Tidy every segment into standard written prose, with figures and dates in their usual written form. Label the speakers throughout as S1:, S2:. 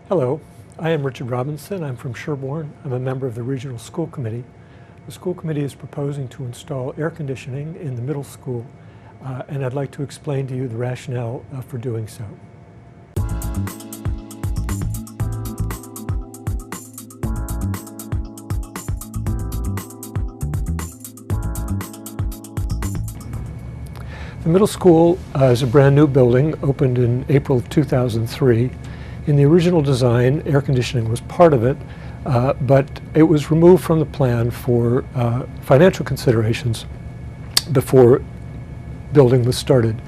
S1: Hello, I am Richard Robinson. I'm from Sherborne. I'm a member of the Regional School Committee. The school committee is proposing to install air conditioning in the middle school, and I'd like to explain to you the rationale for doing so. The middle school is a brand new building, opened in April of 2003. In the original design, air conditioning was part of it, but it was removed from the plan for financial considerations before building was started.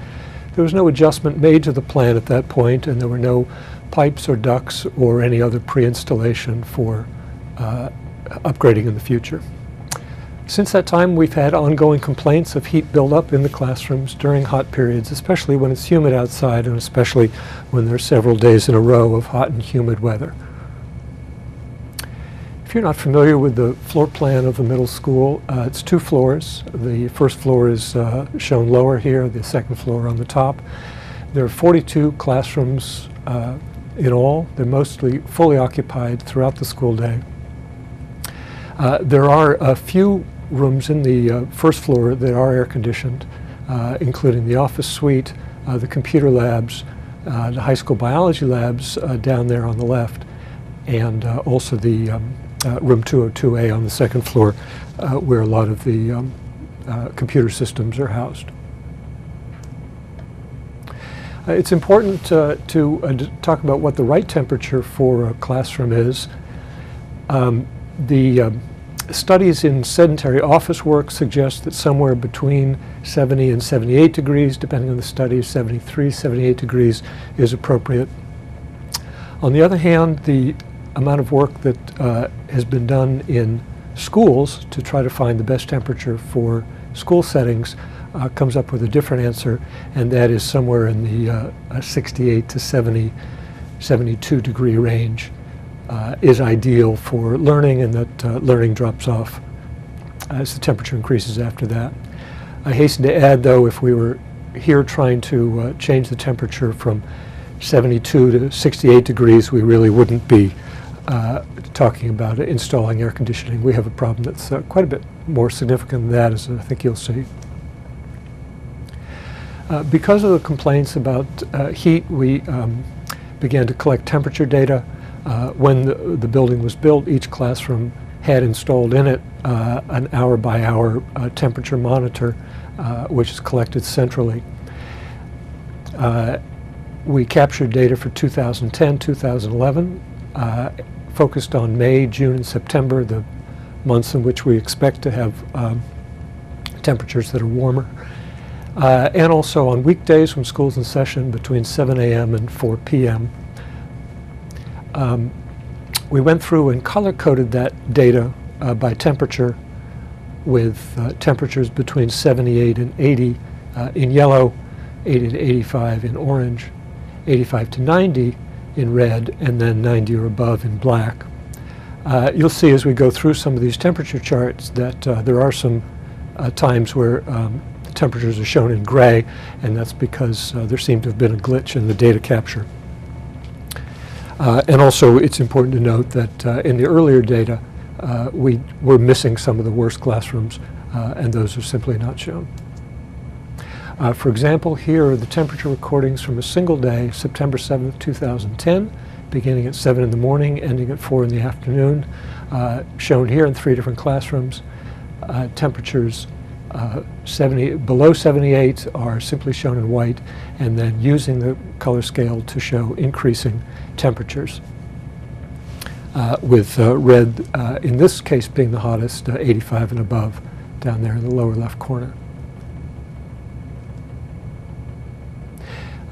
S1: There was no adjustment made to the plan at that point, and there were no pipes or ducts or any other pre-installation for upgrading in the future. Since that time, we've had ongoing complaints of heat buildup in the classrooms during hot periods, especially when it's humid outside and especially when there are several days in a row of hot and humid weather. If you're not familiar with the floor plan of the middle school, it's 2 floors. The first floor is shown lower here, the second floor on the top. There are 42 classrooms in all. They're mostly fully occupied throughout the school day. There are a few rooms in the first floor that are air conditioned, including the office suite, the computer labs, the high school biology labs down there on the left, and also the room 202A on the second floor, where a lot of the computer systems are housed. It's important to talk about what the right temperature for a classroom is. Studies in sedentary office work suggest that somewhere between 70 and 78 degrees, depending on the study, 73, 78 degrees is appropriate. On the other hand, the amount of work that has been done in schools to try to find the best temperature for school settings comes up with a different answer, and that is somewhere in the 68 to 70, 72 degree range. Is ideal for learning, and that learning drops off as the temperature increases after that. I hasten to add, though, if we were here trying to change the temperature from 72 to 68 degrees, we really wouldn't be talking about installing air conditioning. We have a problem that's quite a bit more significant than that, as I think you'll see. Because of the complaints about heat, we began to collect temperature data. When the building was built, each classroom had installed in it an hour-by-hour temperature monitor, which is collected centrally. We captured data for 2010, 2011, focused on May, June, and September, the months in which we expect to have temperatures that are warmer, and also on weekdays when school's in session between 7 a.m. and 4 p.m. We went through and color-coded that data by temperature, with temperatures between 78 and 80 in yellow, 80 to 85 in orange, 85 to 90 in red, and then 90 or above in black. You'll see as we go through some of these temperature charts that there are some times where the temperatures are shown in gray, and that's because there seemed to have been a glitch in the data capture. And also, it's important to note that in the earlier data, we were missing some of the worst classrooms, and those are simply not shown. For example, here are the temperature recordings from a single day, September 7th, 2010, beginning at 7 in the morning, ending at 4 in the afternoon, shown here in 3 different classrooms. Temperatures below 78 are simply shown in white, and then using the color scale to show increasing temperatures, with red in this case being the hottest, 85 and above, down there in the lower left corner.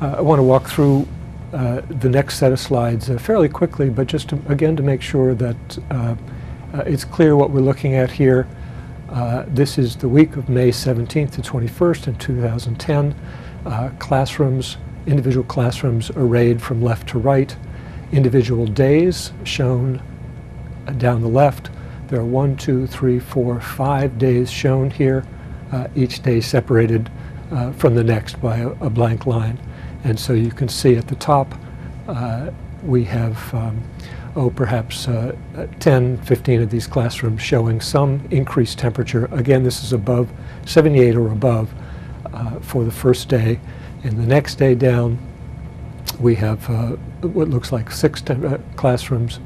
S1: I want to walk through the next set of slides fairly quickly, but just again to make sure that it's clear what we're looking at here. This is the week of May 17th to 21st in 2010. Classrooms, individual classrooms arrayed from left to right. Individual days shown down the left. There are 1, 2, 3, 4, 5 days shown here, each day separated from the next by a blank line. And so you can see at the top we have perhaps 10, 15 of these classrooms showing some increased temperature. Again, this is above 78 or above for the first day. And the next day down, we have what looks like 7 classrooms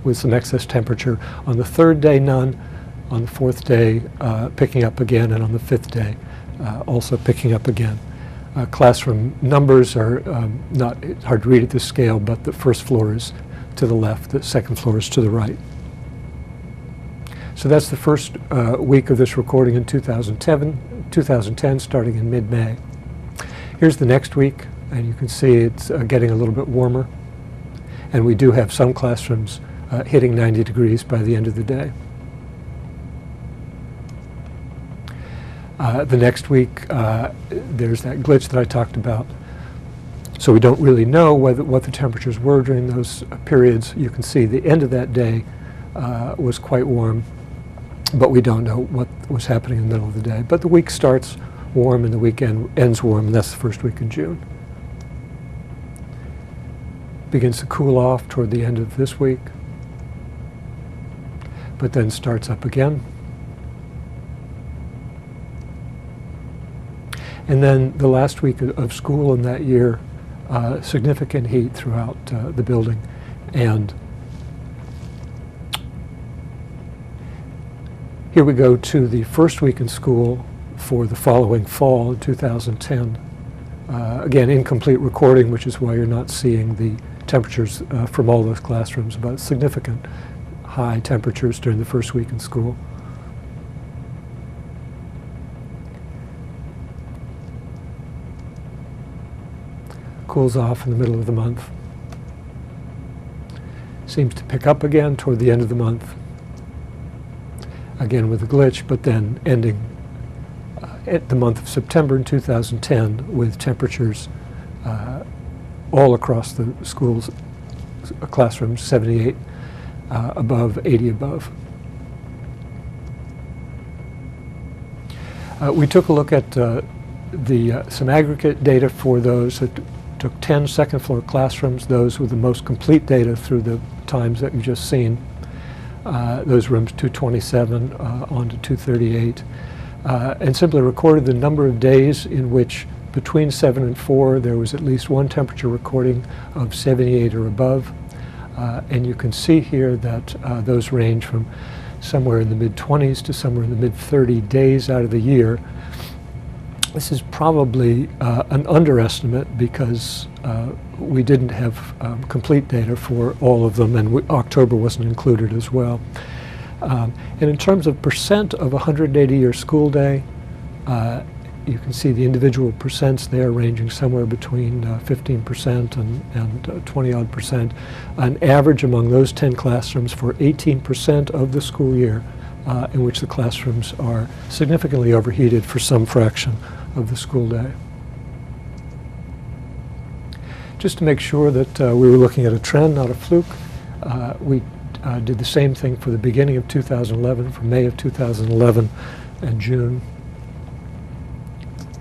S1: with some excess temperature. On the third day, none. On the fourth day, picking up again, and on the fifth day, also picking up again. Classroom numbers are not it's hard to read at this scale, but the first floor is to the left, the second floor is to the right. So that's the first week of this recording in 2010, starting in mid-May. Here's the next week, and you can see it's getting a little bit warmer. And we do have some classrooms hitting 90 degrees by the end of the day. The next week, there's that glitch that I talked about. So we don't really know what the temperatures were during those periods. You can see the end of that day was quite warm, but we don't know what was happening in the middle of the day. But the week starts warm and the weekend ends warm, and that's the first week in June. Begins to cool off toward the end of this week, but then starts up again. And then the last week of school in that year, significant heat throughout the building. And here we go to the first week in school for the following fall in 2010. Again, incomplete recording, which is why you're not seeing the temperatures from all those classrooms, but significant high temperatures during the first week in school. Cools off in the middle of the month. Seems to pick up again toward the end of the month. Again with a glitch, but then ending at the month of September in 2010 with temperatures all across the school's classrooms, 78 above, 80 above. We took a look at some aggregate data for those. Took 10 second floor classrooms, those with the most complete data through the times that you've just seen. Those rooms 227 on to 238. And simply recorded the number of days in which between 7 and 4 there was at least one temperature recording of 78 or above. And you can see here that those range from somewhere in the mid-20s to somewhere in the mid-30 days out of the year. This is probably an underestimate because we didn't have complete data for all of them, and October wasn't included as well. And in terms of percent of a 180-year school day, you can see the individual percents there ranging somewhere between 15% and 20-odd percent. An average among those 10 classrooms for 18% of the school year in which the classrooms are significantly overheated for some fraction of the school day. Just to make sure that we were looking at a trend, not a fluke, we did the same thing for the beginning of 2011, for May of 2011 and June.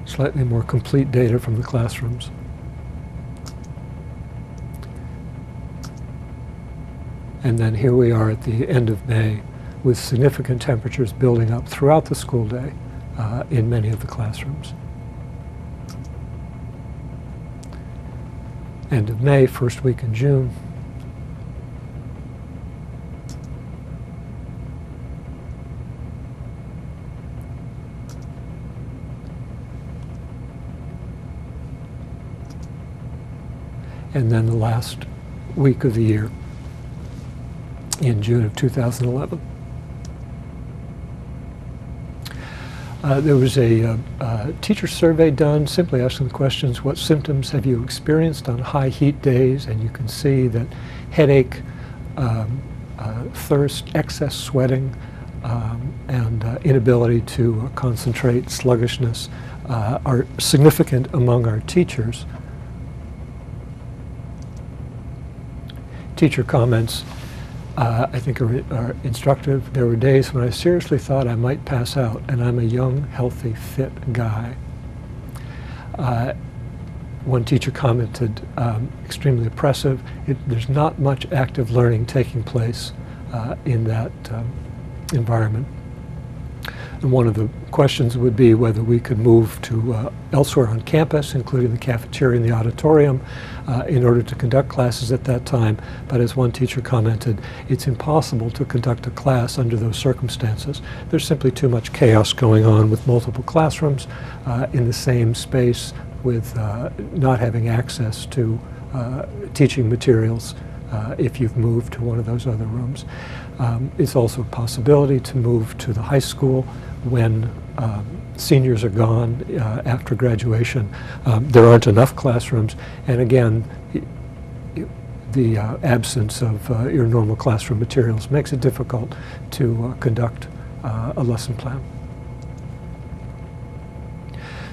S1: Slightly more complete data from the classrooms. And then here we are at the end of May with significant temperatures building up throughout the school day in many of the classrooms. End of May, first week in June. And then the last week of the year in June of 2011. There was a teacher survey done simply asking the questions, what symptoms have you experienced on high heat days? And you can see that headache, thirst, excess sweating, and inability to concentrate, sluggishness are significant among our teachers. Teacher comments, I think are instructive. There were days when I seriously thought I might pass out, and I'm a young, healthy, fit guy. one teacher commented, extremely oppressive. There's not much active learning taking place in that environment. And one of the questions would be whether we could move to elsewhere on campus, including the cafeteria and the auditorium, in order to conduct classes at that time. But as one teacher commented, it's impossible to conduct a class under those circumstances. There's simply too much chaos going on with multiple classrooms in the same space, with not having access to teaching materials if you've moved to one of those other rooms. It's also a possibility to move to the high school when seniors are gone after graduation. There aren't enough classrooms, and again, the absence of your normal classroom materials makes it difficult to conduct a lesson plan.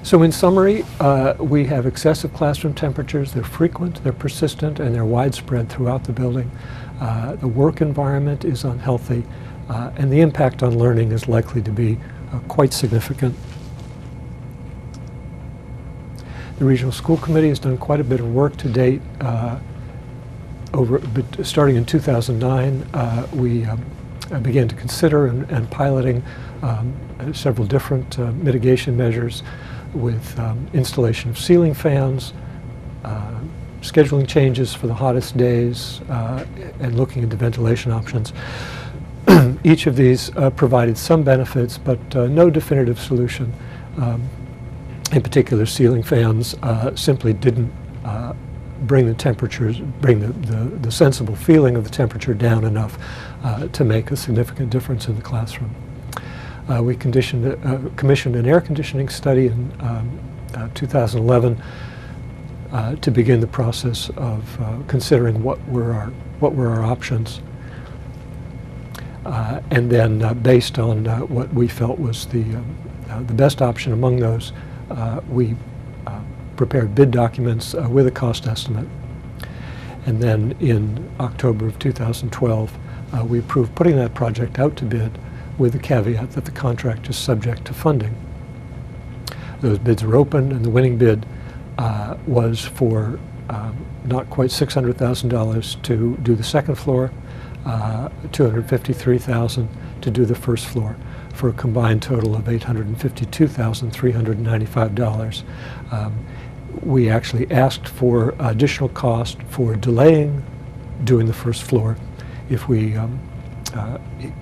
S1: So in summary, we have excessive classroom temperatures. They're frequent, they're persistent, and they're widespread throughout the building. The work environment is unhealthy, and the impact on learning is likely to be quite significant. The Regional School Committee has done quite a bit of work to date. Starting in 2009, we began to consider and piloting several different mitigation measures, with installation of ceiling fans, scheduling changes for the hottest days, and looking into ventilation options. Each of these provided some benefits, but no definitive solution. In particular, ceiling fans simply didn't bring the temperatures, bring the sensible feeling of the temperature down enough to make a significant difference in the classroom. We commissioned an air conditioning study in 2011 to begin the process of considering what were our options, and then based on what we felt was the best option among those, we prepared bid documents with a cost estimate. And then in October of 2012, we approved putting that project out to bid, with the caveat that the contract is subject to funding. Those bids are open, and the winning bid was for not quite $600,000 to do the second floor, $253,000 to do the first floor, for a combined total of $852,395. We actually asked for additional cost for delaying doing the first floor.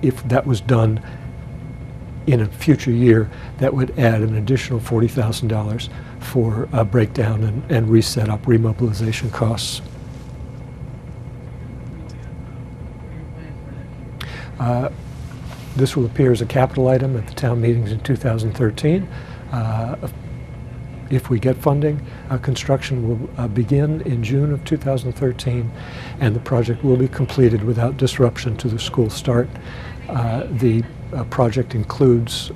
S1: If that was done in a future year, that would add an additional $40,000 for breakdown and reset up, remobilization costs. This will appear as a capital item at the town meetings in 2013. If we get funding, construction will begin in June of 2013, and the project will be completed without disruption to the school start. The project includes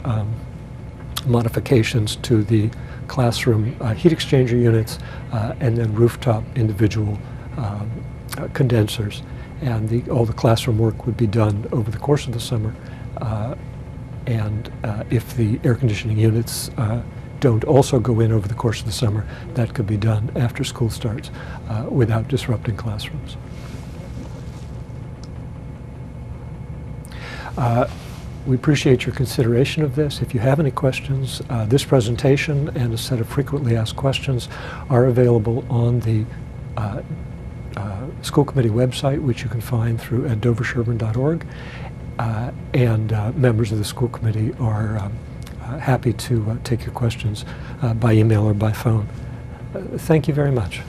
S1: modifications to the classroom heat exchanger units and then rooftop individual condensers. And all the classroom work would be done over the course of the summer. And if the air conditioning units don't also go in over the course of the summer, that could be done after school starts without disrupting classrooms. We appreciate your consideration of this. If you have any questions, this presentation and a set of frequently asked questions are available on the school committee website, which you can find through at doversherburne.org. And members of the school committee are happy to take your questions by email or by phone. Thank you very much.